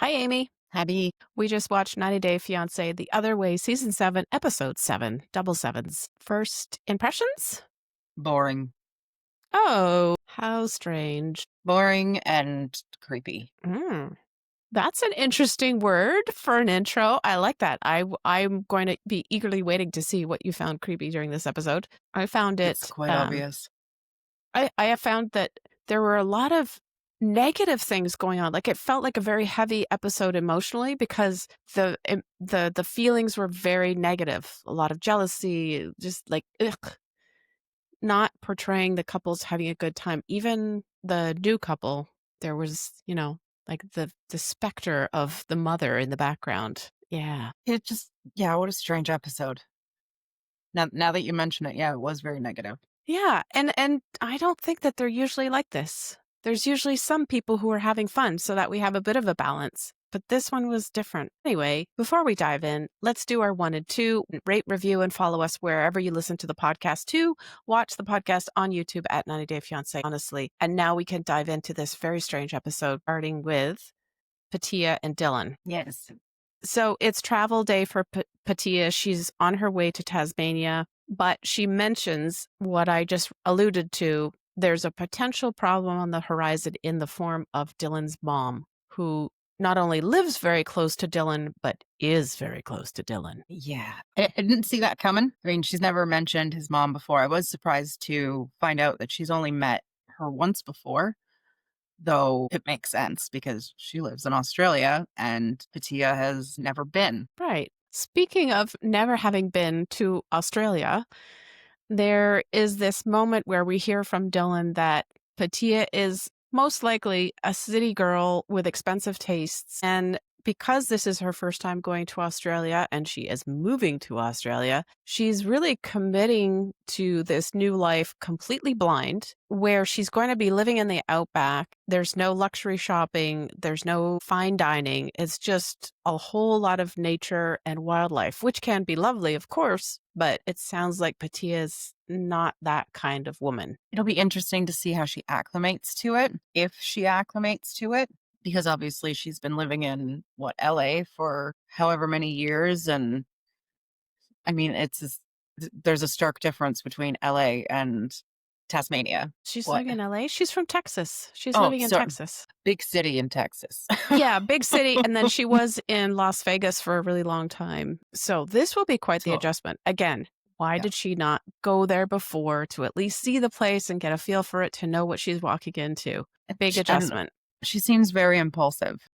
Hi, Amy. Abby. We just watched 90 Day Fiancé The Other Way, Season 7, Episode 7, Double Sevens. First impressions? Boring. Oh, how strange. Boring and creepy. That's an interesting word for an intro. I like that. I'm going to be eagerly waiting to see what you found creepy during this episode. I found it... It's quite obvious. I have found that there were a lot of negative things going on. Like, it felt like a very heavy episode emotionally because the feelings were very negative. A lot of jealousy, just like, ugh. Not portraying the couples having a good time. Even the new couple, there was, like the specter of the mother in the background. Yeah. What a strange episode. Now that you mention it, it was very negative. Yeah, and I don't think that they're usually like this. There's usually some people who are having fun so that we have a bit of a balance. But this one was different. Anyway, before we dive in, let's do our 1 and 2. Rate, review, and follow us wherever you listen to the podcast too. Watch the podcast on YouTube at 90 Day Fiancé, honestly. And now we can dive into this very strange episode, starting with Pattiya and Dylan. Yes. So it's travel day for Pattiya. She's on her way to Tasmania, but she mentions what I just alluded to. There's a potential problem on the horizon in the form of Dylan's mom, who not only lives very close to Dylan, but is very close to Dylan. Yeah. I didn't see that coming. I mean, she's never mentioned his mom before. I was surprised to find out that she's only met her once before, though it makes sense because she lives in Australia and Pattiya has never been. Right. Speaking of never having been to Australia, there is this moment where we hear from Dylan that Pattiya is most likely a city girl with expensive tastes. And because this is her first time going to Australia and she is moving to Australia, she's really committing to this new life completely blind, where she's going to be living in the outback. There's no luxury shopping. There's no fine dining. It's just a whole lot of nature and wildlife, which can be lovely, of course, but it sounds like Pattiya's not that kind of woman. It'll be interesting to see how she acclimates to it, if she acclimates to it, because obviously she's been living in LA for however many years. And I mean, there's a stark difference between LA and Tasmania. She's living in LA? She's from Texas. She's living in Texas. Big city in Texas. Yeah, big city. And then she was in Las Vegas for a really long time. So this will be quite the adjustment. Again, why did she not go there before to at least see the place and get a feel for it, to know what she's walking into? A big adjustment. She seems very impulsive.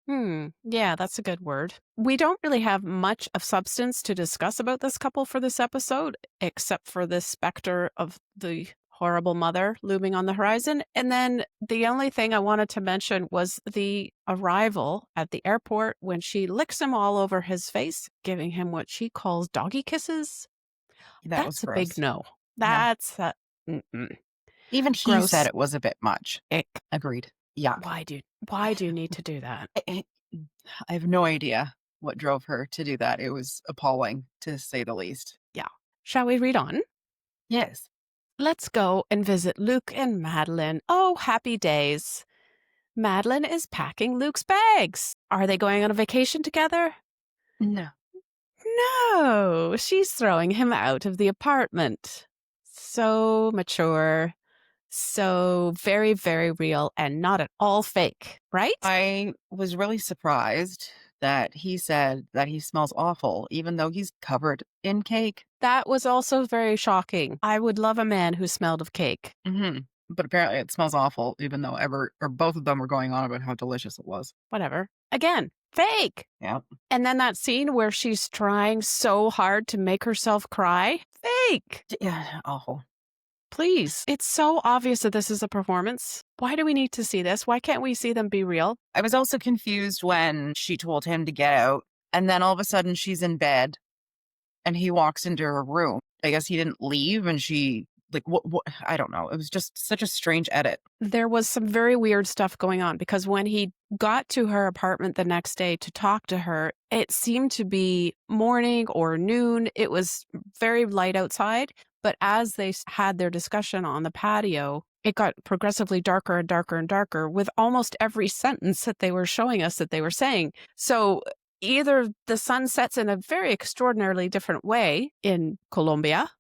Yeah, that's a good word. We don't really have much of substance to discuss about this couple for this episode, except for the specter of the horrible mother looming on the horizon. And then the only thing I wanted to mention was the arrival at the airport when she licks him all over his face, giving him what she calls doggy kisses. That's a big no. That's even he gross. Said it was a bit much. Ick. Agreed. Yeah. Why do you need to do that? I have no idea what drove her to do that. It was appalling, to say the least. Yeah. Shall we read on? Yes. Let's go and visit Luke and Madelein. Oh, happy days. Madelein is packing Luke's bags. Are they going on a vacation together? No. No, she's throwing him out of the apartment. So mature. So very, very real and not at all fake, right? I was really surprised that he said that he smells awful, even though he's covered in cake. That was also very shocking. I would love a man who smelled of cake. Mm-hmm. But apparently it smells awful, even though both of them were going on about how delicious it was. Whatever. Again, fake. Yeah. And then that scene where she's trying so hard to make herself cry. Fake. Yeah, awful. Please. It's so obvious that this is a performance. Why do we need to see this? Why can't we see them be real? I was also confused when she told him to get out, and then all of a sudden she's in bed and he walks into her room. I guess he didn't leave, and she, what? I don't know. It was just such a strange edit. There was some very weird stuff going on, because when he got to her apartment the next day to talk to her, it seemed to be morning or noon. It was very light outside. But as they had their discussion on the patio, it got progressively darker and darker and darker with almost every sentence that they were showing us that they were saying. So either the sun sets in a very extraordinarily different way in Colombia,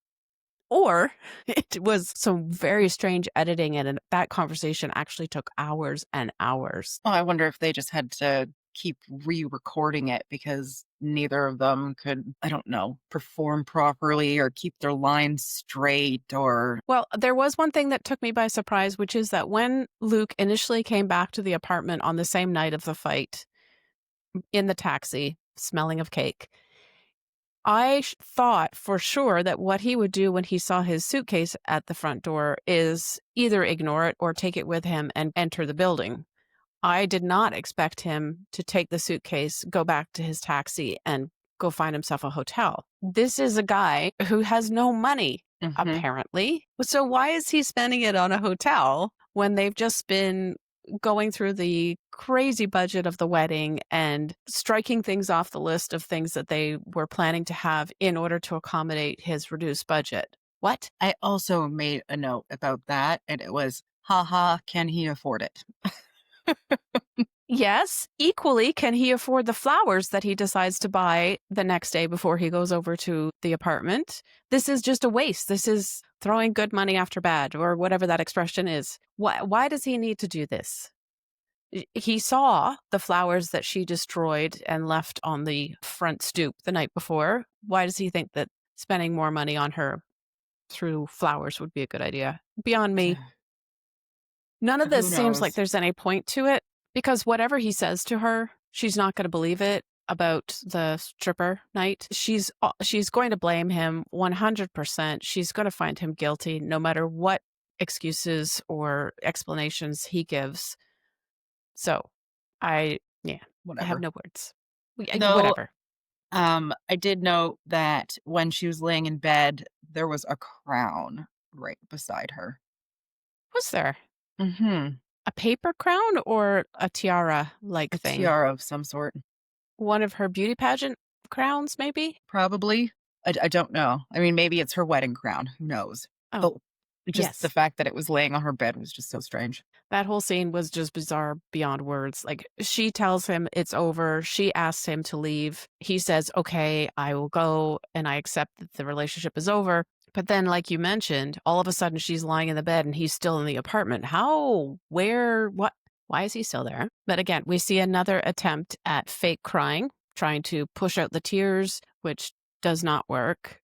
or it was some very strange editing, and that conversation actually took hours and hours. Oh, I wonder if they just had to keep re-recording it because neither of them could, I don't know, perform properly or keep their lines straight or Well, there was one thing that took me by surprise, which is that when Luke initially came back to the apartment on the same night of the fight in the taxi, smelling of cake, I thought for sure that what he would do when he saw his suitcase at the front door is either ignore it or take it with him and enter the building. I did not expect him to take the suitcase, go back to his taxi, and go find himself a hotel. This is a guy who has no money, Mhm. apparently. So why is he spending it on a hotel when they've just been going through the crazy budget of the wedding and striking things off the list of things that they were planning to have in order to accommodate his reduced budget? What? I also made a note about that, and it was, haha, can he afford it? Yes. Equally, can he afford the flowers that he decides to buy the next day before he goes over to the apartment? This is just a waste. This is throwing good money after bad, or whatever that expression is. Why does he need to do this? He saw the flowers that she destroyed and left on the front stoop the night before. Why does he think that spending more money on her through flowers would be a good idea? Beyond me. None of this Who seems like knows? there's any point to it, because whatever he says to her, she's not going to believe it about the stripper night. She's going to blame him 100%. She's going to find him guilty no matter what excuses or explanations he gives. So, yeah, I have Whatever. no words. Though, Whatever. I did note that when she was laying in bed, there was a crown right beside her. Was there Mhm. a paper crown or a tiara like A thing? tiara of some sort. One of her beauty pageant crowns, maybe? Probably. I don't know. I mean, maybe it's her wedding crown. Who knows? Oh, But just the yes. fact that it was laying on her bed was just so strange. That whole scene was just bizarre beyond words. Like, she tells him it's over. She asks him to leave. He says, okay, I will go, and I accept that the relationship is over. But then, like you mentioned, all of a sudden she's lying in the bed and he's still in the apartment. How? Where? What? Why is he still there? But again, we see another attempt at fake crying, trying to push out the tears, which does not work.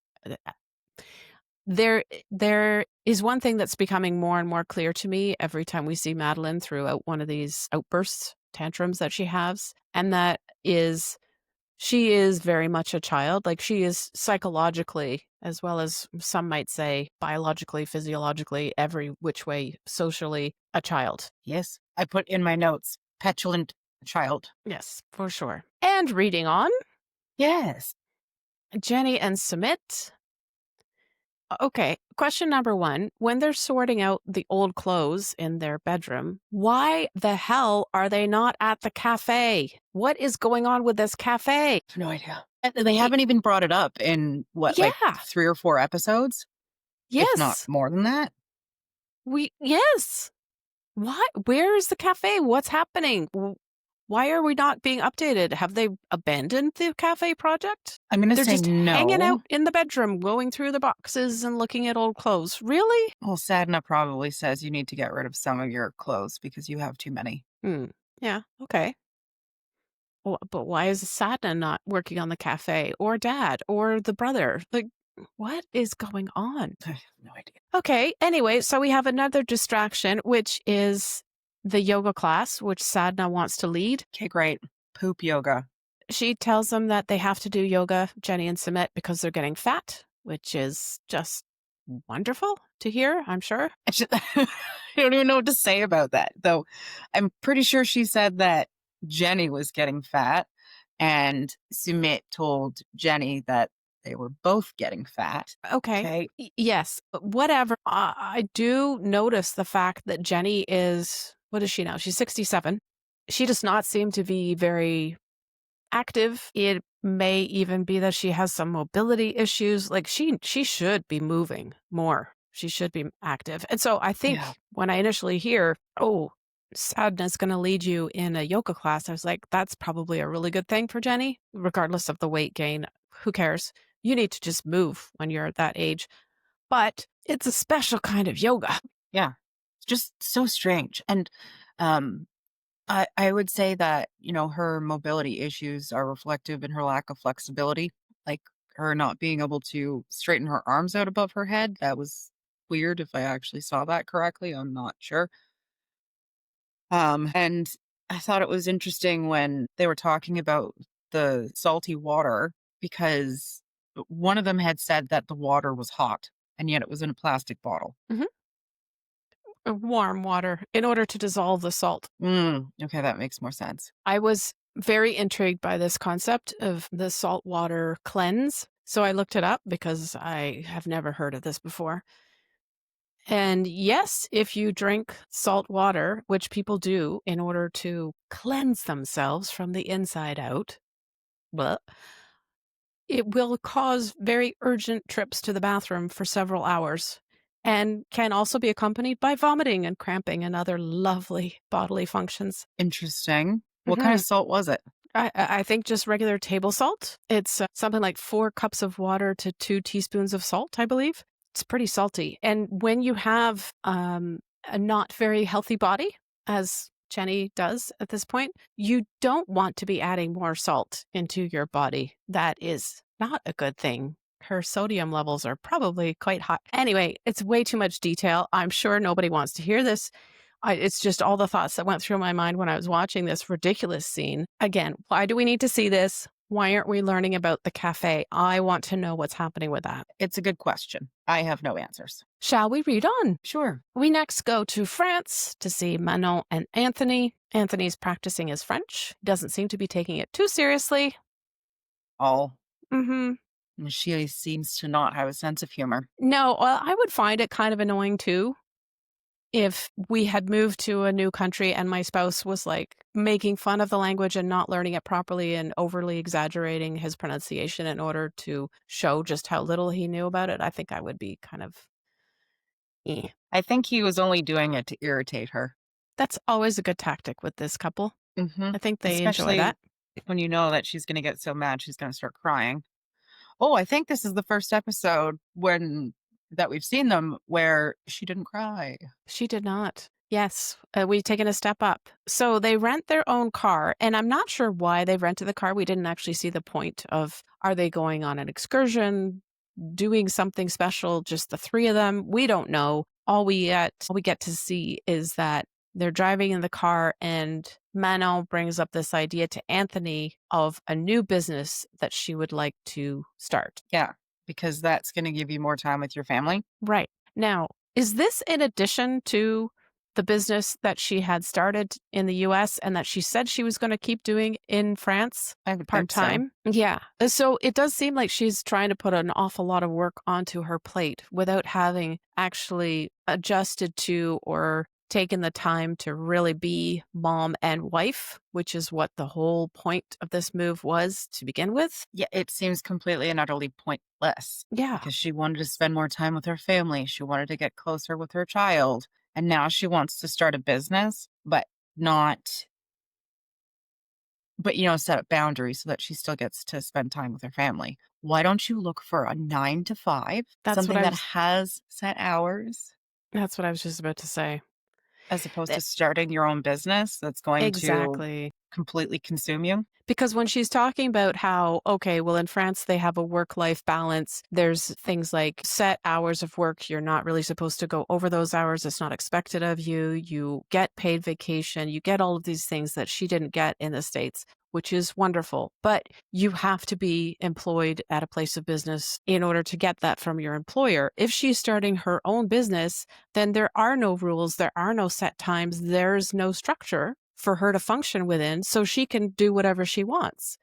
There is one thing that's becoming more and more clear to me every time we see Madeleine throughout one of these outbursts, tantrums that she has, and that is she is very much a child. Like, she is psychologically, as well as some might say biologically, physiologically, every which way, socially, a child. Yes. I put in my notes, petulant child. Yes, for sure. And reading on, Yes. Jenny and Sumit. Okay, question number one. When they're sorting out the old clothes in their bedroom, why the hell are they not at the cafe? What is going on with this cafe? No idea. And they Y- haven't even brought it up in what, like Yeah, 3 or 4 episodes, if not yes. more than that? Yes. Why? Where is the cafe? What's happening? Why are we not being updated? Have they abandoned the cafe project? I'm gonna They're say just hanging out no. in the bedroom, going through the boxes and looking at old clothes. Really? Well, Sadna probably says you need to get rid of some of your clothes because you have too many. Hmm. Yeah, okay. But why is Sadna not working on the cafe, or dad, or the brother? Like, what is going on? I have no idea. Okay, anyway, so we have another distraction, which is the yoga class, which Sadna wants to lead. Okay, great. Poop yoga. She tells them that they have to do yoga, Jenny and Sumit, because they're getting fat, which is just wonderful to hear, I'm sure. I don't even know what to say about that, though. I'm pretty sure she said that Jenny was getting fat, and Sumit told Jenny that they were both getting fat. Okay. Okay. Yes, whatever. I do notice the fact that Jenny is, what is she now? She's 67. She does not seem to be very active. It may even be that she has some mobility issues. Like, she should be moving more. She should be active. And so I Yeah. think when I initially hear, oh, sadness going to lead you in a yoga class, I was like, that's probably a really good thing for Jenny, regardless of the weight gain. Who cares? You need to just move when you're at that age. But it's a special kind of yoga. Yeah. It's just so strange. And um I would say that, her mobility issues are reflective in her lack of flexibility, like her not being able to straighten her arms out above her head. That was weird if I actually saw that correctly. I'm not sure. And I thought it was interesting when they were talking about the salty water because one of them had said that the water was hot and yet it was in a plastic bottle. Mhm. Warm water in order to dissolve the salt. Okay, that makes more sense. I was very intrigued by this concept of the saltwater cleanse. So I looked it up because I have never heard of this before. And yes, if you drink salt water, which people do in order to cleanse themselves from the inside out, bleh, it will cause very urgent trips to the bathroom for several hours and can also be accompanied by vomiting and cramping and other lovely bodily functions. Interesting. What kind of Mhm. salt was it? I think just regular table salt. It's something like 4 cups of water to 2 teaspoons of salt, I believe. It's pretty salty. And when you have a not very healthy body, as Jenny does at this point, you don't want to be adding more salt into your body. That is not a good thing. Her sodium levels are probably quite high. Anyway, it's way too much detail. I'm sure nobody wants to hear this. It's just all the thoughts that went through my mind when I was watching this ridiculous scene. Again, why do we need to see this? Why aren't we learning about the cafe? I want to know what's happening with that. It's a good question. I have no answers. Shall we read on? Sure. We next go to France to see Manon and Anthony. Anthony's practicing his French, doesn't seem to be taking it too seriously. All. Mm-hmm. She seems to not have a sense of humor. No, well, I would find it kind of annoying too if we had moved to a new country and my spouse was like making fun of the language and not learning it properly and overly exaggerating his pronunciation in order to show just how little he knew about it, I think I would be kind of, eh. I think he was only doing it to irritate her. That's always a good tactic with this couple. Hmm. I think they enjoy Especially that. when you know that she's going to get so mad she's going to start crying. Oh, I think this is the first episode when that we've seen them where she didn't cry. She did not. Yes, we've taken a step up. So they rent their own car, and I'm not sure why they rented the car. We didn't actually see the point of are they going on an excursion, doing something special, just the three of them? We don't know. All we get to see is that they're driving in the car and Manon brings up this idea to Anthony of a new business that she would like to start. Yeah, because that's going to give you more time with your family. Right. Now, is this in addition to the business that she had started in the US and that she said she was going to keep doing in France I would part think so. time? Yeah. So it does seem like she's trying to put an awful lot of work onto her plate without having actually adjusted to or taken the time to really be mom and wife, which is what the whole point of this move was to begin with. Yeah, it seems completely and utterly pointless Yeah. because she wanted to spend more time with her family. She wanted to get closer with her child. And now she wants to start a business, but not, but, set up boundaries so that she still gets to spend time with her family. Why don't you look for a 9 to 5, That's what something I that was has set hours, that's what I was just about to say. as opposed Eh, to starting your own business that's going to Exactly. completely consume you? Because when she's talking about how, okay, well, in France, they have a work life balance, there's things like set hours of work. You're not really supposed to go over those hours. It's not expected of you. You get paid vacation. You get all of these things that she didn't get in the States, which is wonderful. But you have to be employed at a place of business in order to get that from your employer. If she's starting her own business, then there are no rules. There are no set times. There's no structure for her to function within so she can do whatever she wants.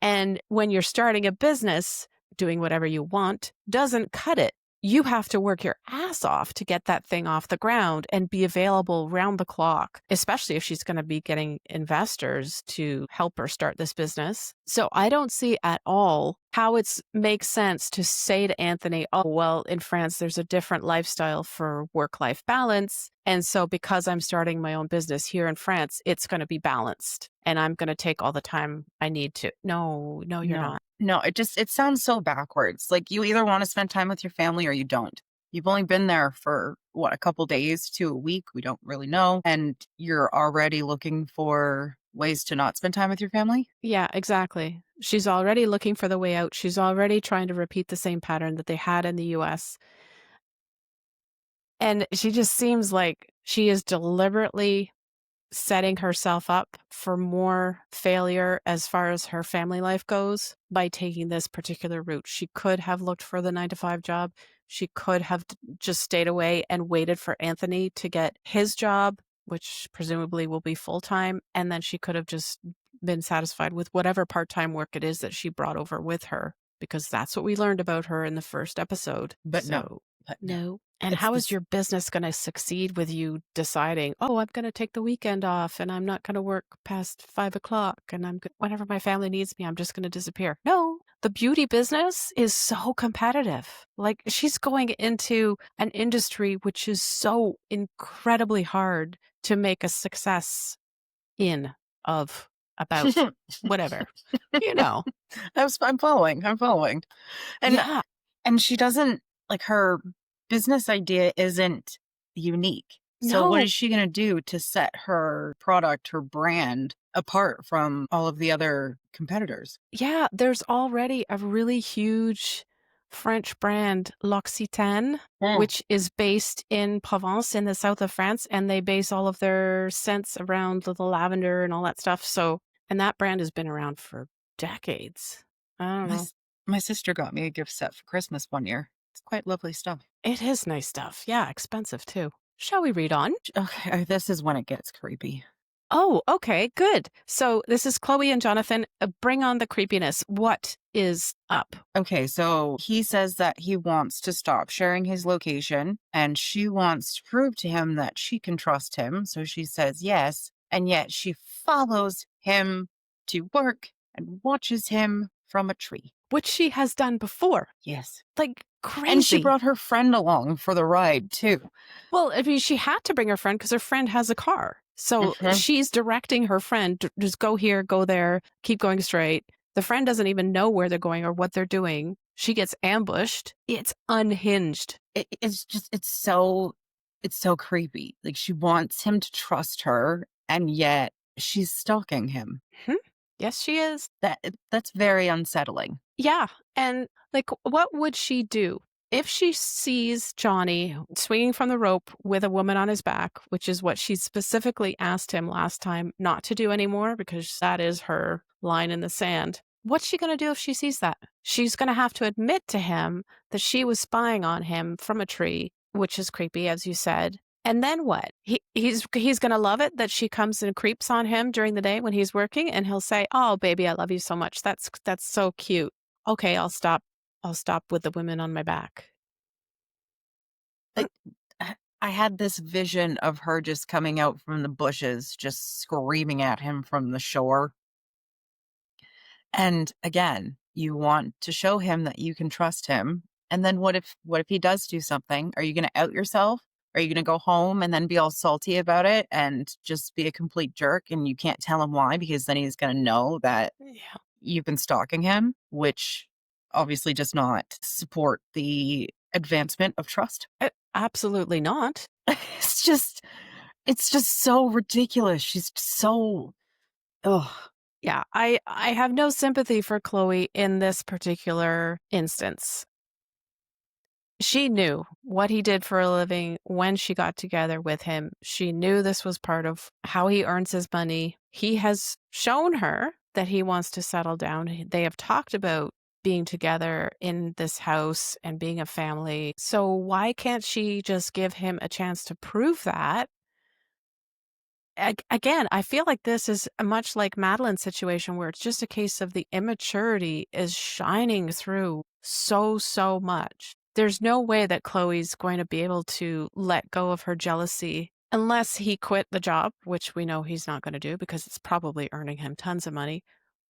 And when you're starting a business, doing whatever you want doesn't cut it. you have to work your ass off to get that thing off the ground and be available round the clock, especially if she's going to be getting investors to help her start this business. So I don't see at all how it makes sense to say to Anthony, oh, well, in France, there's a different lifestyle for work-life balance. And so because I'm starting my own business here in France, it's going to be balanced and I'm going to take all the time I need to. No, no, you're No, not. no, it sounds so backwards. Like you either want to spend time with your family or you don't. You've only been there for what, a couple days to a week. We don't really know. And you're already looking for ways to not spend time with your family. Yeah, exactly. She's already looking for the way out. She's already trying to repeat the same pattern that they had in the US. And she just seems like she is deliberately setting herself up for more failure as far as her family life goes by taking this particular route. She could have looked for the 9 to 5 job. She could have just stayed away and waited for Anthony to get his job, which presumably will be full time. And then she could have just been satisfied with whatever part time work it is that she brought over with her, because that's what we learned about her in the first episode. But no, So, but no. no. And It's how is this. your business going to succeed with you deciding, oh, I'm going to take the weekend off and I'm not going to work past 5 o'clock and whenever my family needs me, I'm just going to disappear? No, the beauty business is so competitive. Like she's going into an industry which is so incredibly hard to make a success in, of, about, whatever, you know. I'm following. I'm following. And Yeah. and she doesn't like her business idea isn't unique. So what No. is she going to do to set her product, her brand apart from all of the other competitors? Yeah, there's already a really huge French brand, L'Occitane, Mm. which is based in Provence in the south of France, and they base all of their scents around the lavender and all that stuff. So, and that brand has been around for decades. I don't My know. s- my sister got me a gift set for Christmas one year. It's quite lovely stuff. It is nice stuff. Yeah, expensive too. Shall we read on? Okay, this is when it gets creepy. Oh, okay, good. So this is Chloe and Jonathan. Bring on the creepiness. What is up? Okay, so he says that he wants to stop sharing his location and she wants to prove to him that she can trust him. So she says yes, and yet she follows him to work and watches him from a tree. Which she has done before. Yes. Like And she crazy. brought her friend along for the ride too. Well, I mean, she had to bring her friend because her friend has a car. So Hmm. she's directing her friend to just go here, go there, keep going straight. The friend doesn't even know where they're going or what they're doing. She gets ambushed. It's unhinged. It's so creepy. Like she wants him to trust her and yet she's stalking him. Hmm? Yes, she is. That's very unsettling. Yeah. And like, what would she do if she sees Johnny swinging from the rope with a woman on his back, which is what she specifically asked him last time not to do anymore because that is her line in the sand? What's she going to do if she sees that? She's going to have to admit to him that she was spying on him from a tree, which is creepy, as you said. And then what? He's going to love it that she comes and creeps on him during the day when he's working, and he'll say, "Oh, baby, I love you so much. That's so cute. Okay, I'll stop. I'll stop with the women on my back." Like, I had this vision of her just coming out from the bushes, just screaming at him from the shore. And again, you want to show him that you can trust him. And then what if he does do something? Are you going to out yourself? Are you going to go home and then be all salty about it and just be a complete jerk and you can't tell him why because then he's going to know that Yeah. you've been stalking him, which obviously does not support the advancement of trust. Absolutely not. It's just it's just so ridiculous. She's so oh. Yeah, I have no sympathy for Chloe in this particular instance. She knew what he did for a living when she got together with him. She knew this was part of how he earns his money. He has shown her that he wants to settle down. They have talked about being together in this house and being a family. So why can't she just give him a chance to prove that? Again, I feel like this is much like Madeleine's situation where it's just a case of the immaturity is shining through so much. there's no way that Chloe's going to be able to let go of her jealousy unless he quit the job, which we know he's not going to do because it's probably earning him tons of money,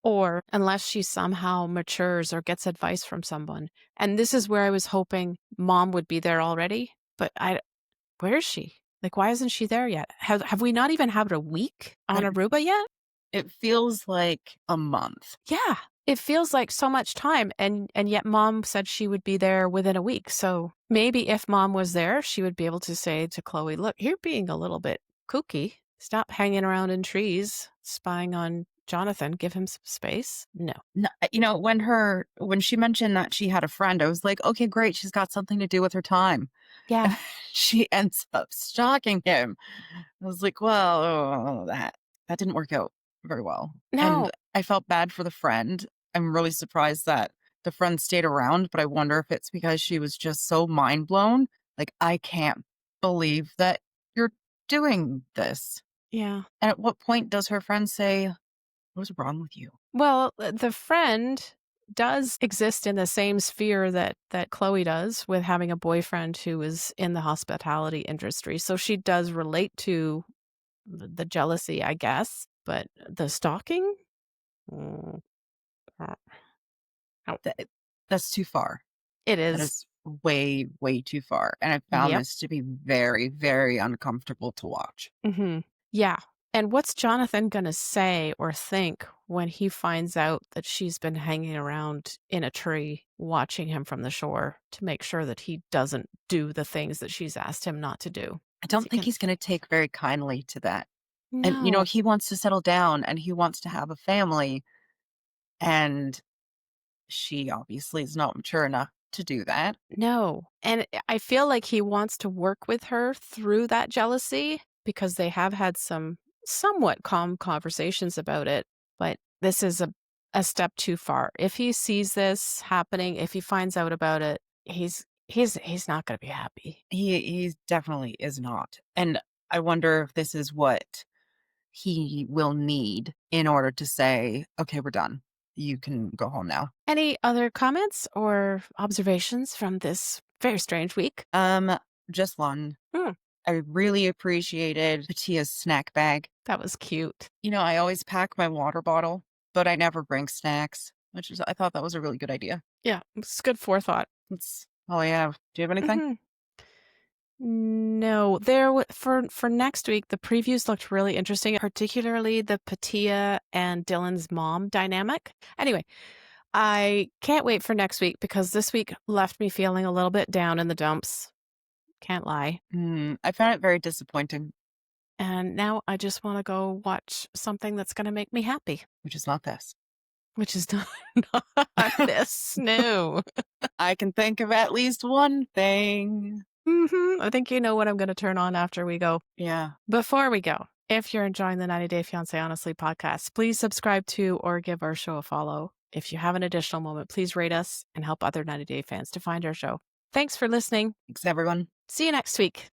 or unless she somehow matures or gets advice from someone. And this is where I was hoping mom would be there already, but where is she? Like, why isn't she there yet? Have we not even had a week on I Aruba yet? It feels like a month. Yeah, it feels like so much time, and yet mom said she would be there within a week. So maybe if mom was there, she would be able to say to Chloe, "Look, you're being a little bit kooky. Stop hanging around in trees, spying on Jonathan. Give him some space." No. No, when she mentioned that she had a friend, I was like, "Okay, great, she's got something to do with her time." Yeah. She ends up stalking him. I was like, "Well, that didn't work out very well." And No. I felt bad for the friend. I'm really surprised that the friend stayed around, but I wonder if it's because she was just so mind blown. Like, "I can't believe that you're doing this." Yeah. And at what point does her friend say, "What's wrong with you?" Well, the friend does exist in the same sphere that Chloe does with having a boyfriend who is in the hospitality industry. So she does relate to the jealousy, I guess, but the stalking? Mm, uh, no. That that's too far. It That is. is way, way too far, and I found Yep. this to be very, very uncomfortable to watch. Mhm. Yeah. And what's Jonathan gonna say or think when he finds out that she's been hanging around in a tree watching him from the shore to make sure that he doesn't do the things that she's asked him not to do? I Is don't he think gonna he's gonna take very kindly to that, and, No. he wants to settle down, and he wants to have a family, and she obviously is not mature enough to do that. No. And I feel like he wants to work with her through that jealousy because they have had some somewhat calm conversations about it, but this is a step too far. If he sees this happening, if he finds out about it, he's not going to be happy. He definitely is not, and I wonder if this is what he will need in order to say, "Okay, we're done. You can go home now." Any other comments or observations from this very strange week? Um, just one. Hmm, I really appreciated Pattia's snack bag. that was cute. I always pack my water bottle, but I never bring snacks, I thought that was a really good idea. Yeah, it's good forethought. That's all I have. Do you have anything? Mhm. No, for next week, the previews looked really interesting, particularly the Pattiya and Dylan's mom dynamic. Anyway, I can't wait for next week because this week left me feeling a little bit down in the dumps. Can't lie. I found it very disappointing, And now I just want to go watch something that's going to make me happy, which is not this. which is not this. No. I can think of at least one thing. I think you know what I'm going to turn on after we go. Yeah, Before we go, if you're enjoying the 90 Day Fiancé Honestly podcast, please subscribe to or give our show a follow. If you have an additional moment, please rate us and help other 90 Day fans to find our show. Thanks for listening. thanks everyone. See you next week.